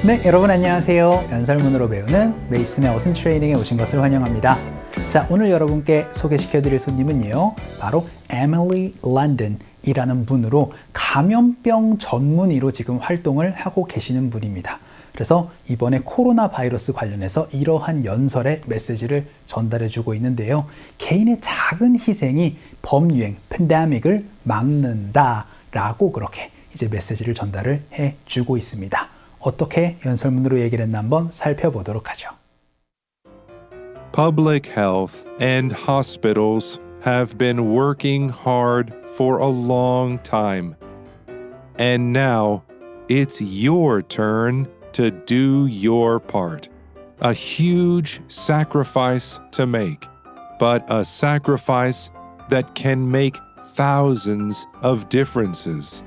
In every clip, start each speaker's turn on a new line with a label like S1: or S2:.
S1: 네, 여러분 안녕하세요. 연설문으로 배우는 메이슨의 어순 트레이닝에 오신 것을 환영합니다. 자, 오늘 여러분께 소개시켜드릴 손님은요, 바로 에밀리 랜던이라는 분으로 감염병 전문의로 지금 활동을 하고 계시는 분입니다. 그래서 이번에 코로나 바이러스 관련해서 이러한 연설의 메시지를 전달해주고 있는데요. 개인의 작은 희생이 범유행, 팬데믹을 막는다라고 그렇게 이제 메시지를 전달을 해주고 있습니다. 어떻게 연설문으로 얘기를 했나 한번 살펴보도록 하죠.
S2: Public health and hospitals have been working hard for a long time. And now it's your turn to do your part. A huge sacrifice to make, but a sacrifice that can make thousands of differences.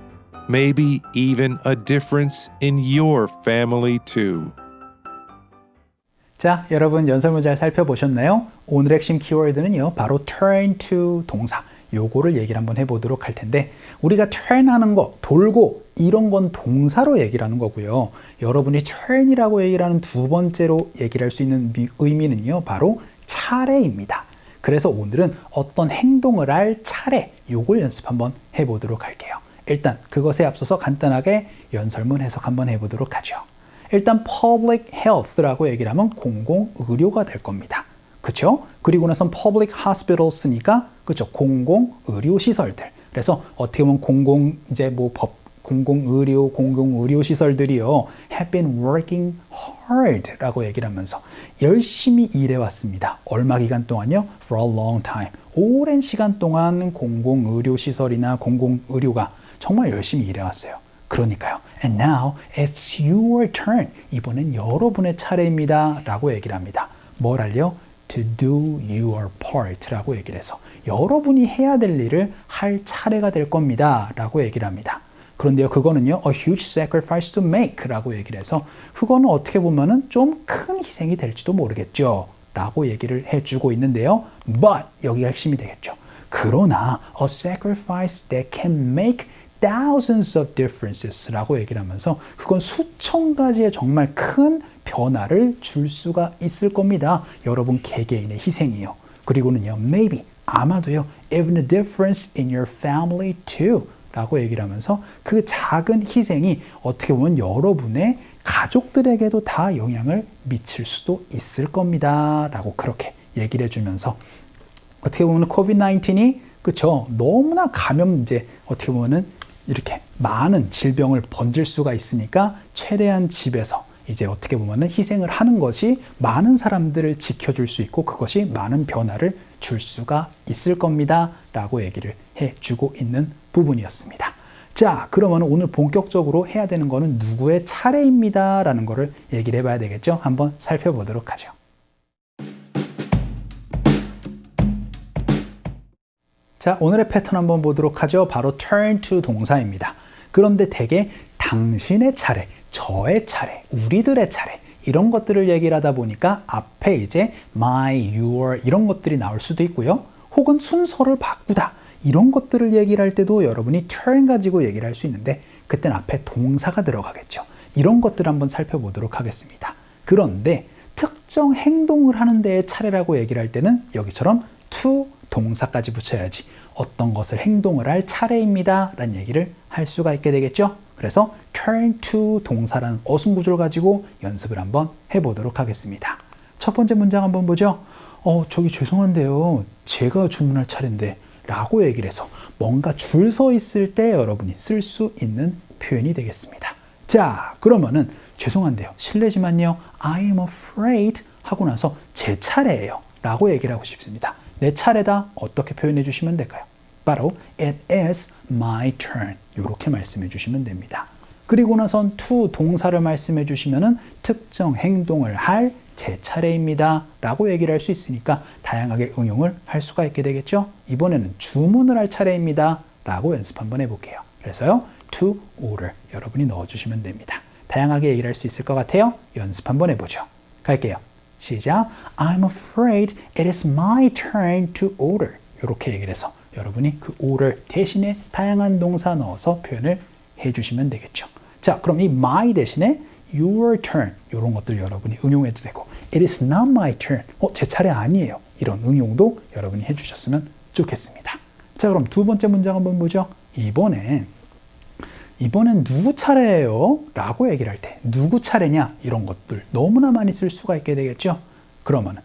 S2: Maybe even a difference in your family too.
S1: 자, 여러분 연설문 잘 살펴보셨나요? 오늘 핵심 키워드는요, 바로 turn to 동사. 요거를 얘기를 한번 해보도록 할 텐데, 우리가 turn 하는 거, 돌고 이런 건 동사로 얘기를 하는 거고요. 여러분이 turn이라고 얘기를 하는 두 번째로 얘기를 할 수 있는 의미는요, 바로 차례입니다. 그래서 오늘은 어떤 행동을 할 차례, 요걸 연습 한번 해보도록 할게요. 일단 그것에 앞서서 간단하게 연설문 해석 한번 해보도록 하죠. 일단 public health라고 얘기를 하면 공공의료가 될 겁니다. 그렇죠? 그리고 나선 public hospitals니까 그렇죠? 공공의료시설들. 그래서 어떻게 보면 공공의료시설들이요, have been working hard라고 얘기를 하면서 열심히 일해왔습니다. 얼마 기간 동안요? For a long time. 오랜 시간 동안 공공의료시설이나 공공의료가 정말 열심히 일해왔어요. 그러니까요. And now it's your turn. 이번엔 여러분의 차례입니다. 라고 얘기를 합니다. 뭘 할요? To do your part 라고 얘기를 해서 여러분이 해야 될 일을 할 차례가 될 겁니다. 라고 얘기를 합니다. 그런데요, 그거는요, a huge sacrifice to make 라고 얘기를 해서 그거는 어떻게 보면은 좀 큰 희생이 될지도 모르겠죠. 라고 얘기를 해주고 있는데요. But 여기가 핵심이 되겠죠. 그러나 a sacrifice that can make thousands of differences 라고 얘기를 하면서 그건 수천 가지의 정말 큰 변화를 줄 수가 있을 겁니다. 여러분 개개인의 희생이요. 그리고는요, maybe, 아마도요, even a difference in your family too 라고 얘기를 하면서 그 작은 희생이 어떻게 보면 여러분의 가족들에게도 다 영향을 미칠 수도 있을 겁니다. 라고 그렇게 얘기를 해주면서 어떻게 보면 COVID-19이 그쵸, 너무나 이제 어떻게 보면은 이렇게 많은 질병을 번질 수가 있으니까 최대한 집에서 이제 어떻게 보면은 희생을 하는 것이 많은 사람들을 지켜줄 수 있고 그것이 많은 변화를 줄 수가 있을 겁니다. 라고 얘기를 해주고 있는 부분이었습니다. 자, 그러면 오늘 본격적으로 해야 되는 거는 누구의 차례입니다. 라는 거를 얘기를 해봐야 되겠죠? 한번 살펴보도록 하죠. 자, 오늘의 패턴 한번 보도록 하죠. 바로 turn to 동사입니다. 그런데 대개 당신의 차례, 저의 차례, 우리들의 차례 이런 것들을 얘기를 하다 보니까 앞에 이제 my, your 이런 것들이 나올 수도 있고요. 혹은 순서를 바꾸다 이런 것들을 얘기를 할 때도 여러분이 turn 가지고 얘기를 할 수 있는데 그때는 앞에 동사가 들어가겠죠. 이런 것들을 한번 살펴보도록 하겠습니다. 그런데 특정 행동을 하는 데의 차례라고 얘기를 할 때는 여기처럼 to 동사까지 붙여야지 어떤 것을 행동을 할 차례입니다 라는 얘기를 할 수가 있게 되겠죠. 그래서 turn to 동사라는 어순 구조를 가지고 연습을 한번 해보도록 하겠습니다. 첫 번째 문장 한번 보죠. 저기 죄송한데요, 제가 주문할 차례인데 라고 얘기를 해서 뭔가 줄 서 있을 때 여러분이 쓸 수 있는 표현이 되겠습니다. 자, 그러면은 죄송한데요, 실례지만요, I am afraid 하고 나서 제 차례예요 라고 얘기를 하고 싶습니다. 내 차례다. 어떻게 표현해 주시면 될까요? 바로 it is my turn. 이렇게 말씀해 주시면 됩니다. 그리고 나선 to 동사를 말씀해 주시면은 특정 행동을 할 제 차례입니다 라고 얘기를 할 수 있으니까 다양하게 응용을 할 수가 있게 되겠죠. 이번에는 주문을 할 차례입니다 라고 연습 한번 해볼게요. 그래서요, to order 여러분이 넣어주시면 됩니다. 다양하게 얘기를 할 수 있을 것 같아요. 연습 한번 해보죠. 갈게요. 시작. I'm afraid it is my turn to order. 이렇게 얘기를 해서 여러분이 그 order 대신에 다양한 동사 넣어서 표현을 해주시면 되겠죠. 자, 그럼 이 my 대신에 your turn 이런 것들 여러분이 응용해도 되고 it is not my turn. 제 차례 아니에요. 이런 응용도 여러분이 해주셨으면 좋겠습니다. 자, 그럼 두 번째 문장 한번 보죠. 이번엔 누구 차례예요? 라고 얘기를 할 때 누구 차례냐 이런 것들 너무나 많이 쓸 수가 있게 되겠죠. 그러면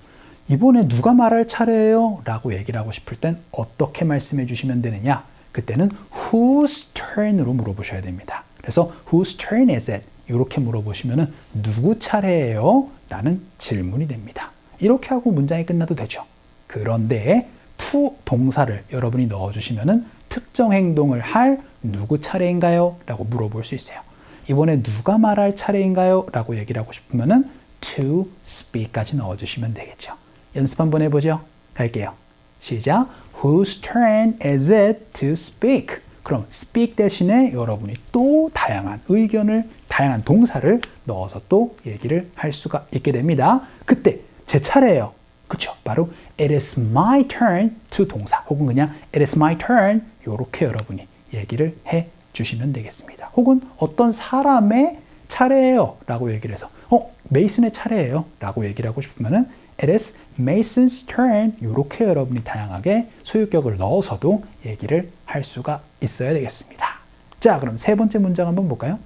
S1: 이번에 누가 말할 차례예요? 라고 얘기를 하고 싶을 땐 어떻게 말씀해 주시면 되느냐? 그때는 whose turn으로 물어보셔야 됩니다. 그래서 whose turn is it? 이렇게 물어보시면 누구 차례예요? 라는 질문이 됩니다. 이렇게 하고 문장이 끝나도 되죠. 그런데 to 동사를 여러분이 넣어주시면 특정 행동을 할 누구 차례인가요? 라고 물어볼 수 있어요. 이번에 누가 말할 차례인가요? 라고 얘기를 하고 싶으면 to speak까지 넣어주시면 되겠죠. 연습 한번 해보죠. 갈게요. 시작. Whose turn is it to speak? 그럼 speak 대신에 여러분이 또 다양한 의견을, 다양한 동사를 넣어서 또 얘기를 할 수가 있게 됩니다. 그때 제 차례예요. 그쵸? 바로 it is my turn to 동사 혹은 그냥 it is my turn 이렇게 여러분이 얘기를 해 주시면 되겠습니다. 혹은 어떤 사람의 차례예요 라고 얘기를 해서 메이슨의 차례예요 라고 얘기를 하고 싶으면은 it is Mason's turn 이렇게 여러분이 다양하게 소유격을 넣어서도 얘기를 할 수가 있어야 되겠습니다. 자, 그럼 세 번째 문장 한번 볼까요?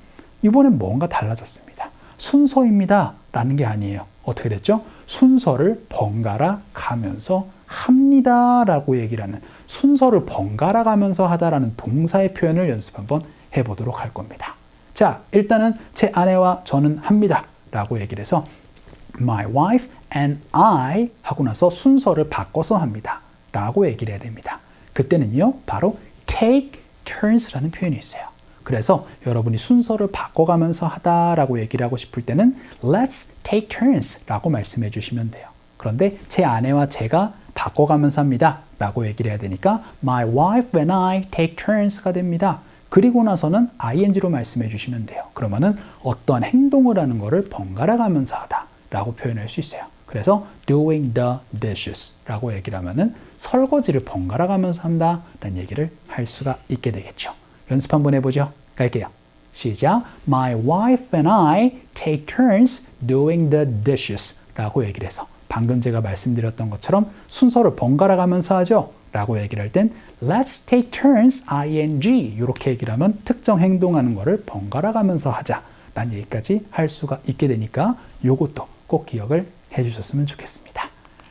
S1: 이번엔 뭔가 달라졌습니다. 순서입니다 라는 게 아니에요. 어떻게 됐죠? 순서를 번갈아 가면서 합니다 라고 얘기를 하는 순서를 번갈아 가면서 하다라는 동사의 표현을 연습 한번 해보도록 할 겁니다. 자, 일단은 제 아내와 저는 합니다 라고 얘기를 해서 My wife and I 하고 나서 순서를 바꿔서 합니다 라고 얘기를 해야 됩니다. 그때는요 바로 take turns라는 표현이 있어요. 그래서 여러분이 순서를 바꿔가면서 하다라고 얘기를 하고 싶을 때는 Let's take turns 라고 말씀해 주시면 돼요. 그런데 제 아내와 제가 바꿔가면서 합니다 라고 얘기를 해야 되니까 My wife and I take turns가 됩니다. 그리고 나서는 ing로 말씀해 주시면 돼요. 그러면은 어떤 행동을 하는 거를 번갈아 가면서 하다 라고 표현할 수 있어요. 그래서 doing the dishes 라고 얘기를 하면은 설거지를 번갈아 가면서 한다 라는 얘기를 할 수가 있게 되겠죠. 연습 한번 해보죠. 갈게요. 시작. My wife and I take turns doing the dishes 라고 얘기를 해서 방금 제가 말씀드렸던 것처럼 순서를 번갈아 가면서 하죠 라고 얘기를 할 땐 Let's take turns ing 이렇게 얘기를 하면 특정 행동하는 거를 번갈아 가면서 하자 라는 얘기까지 할 수가 있게 되니까 요것도 꼭 기억을 해주셨으면 좋겠습니다.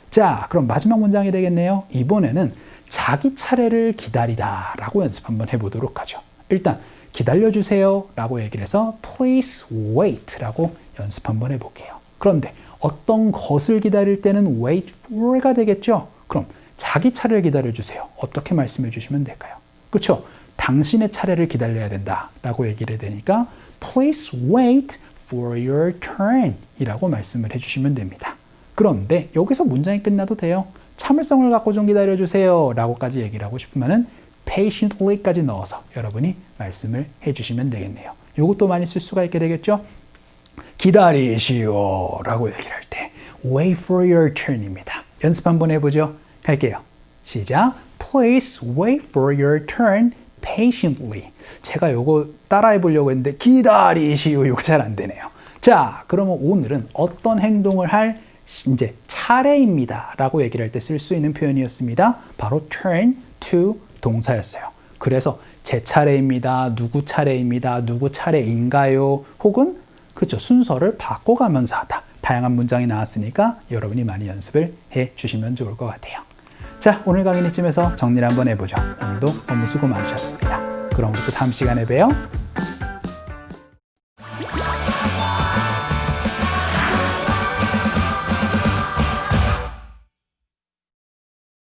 S1: 자, 그럼 마지막 문장이 되겠네요. 이번에는 자기 차례를 기다리다 라고 연습 한번 해보도록 하죠. 일단 기다려주세요 라고 얘기를 해서 please wait 라고 연습 한번 해볼게요. 그런데 어떤 것을 기다릴 때는 wait for가 되겠죠. 그럼 자기 차례를 기다려주세요. 어떻게 말씀해 주시면 될까요? 그렇죠? 당신의 차례를 기다려야 된다 라고 얘기를 해야 되니까 please wait for your turn 이라고 말씀을 해주시면 됩니다. 그런데 여기서 문장이 끝나도 돼요. 참을성을 갖고 좀 기다려주세요 라고까지 얘기를 하고 싶으면은 patiently까지 넣어서 여러분이 말씀을 해주시면 되겠네요. 이것도 많이 쓸 수가 있게 되겠죠? 기다리시오 라고 얘기를 할 때 wait for your turn입니다. 연습 한번 해보죠. 갈게요. 시작. Please wait for your turn patiently. 제가 요거 따라해 보려고 했는데 기다리시오 요거 잘 안 되네요. 자, 그러면 오늘은 어떤 행동을 할 이제 차례입니다 라고 얘기를 할 때 쓸 수 있는 표현이었습니다. 바로 turn to 동사였어요. 그래서 제 차례입니다. 누구 차례입니다. 누구 차례인가요? 혹은 그렇죠. 순서를 바꿔가면서 하다. 다양한 문장이 나왔으니까 여러분이 많이 연습을 해 주시면 좋을 것 같아요. 자, 오늘 강의는 이쯤에서 정리를 한번 해보죠. 오늘도 너무 수고 많으셨습니다. 그럼 우리 또 다음 시간에 봬요.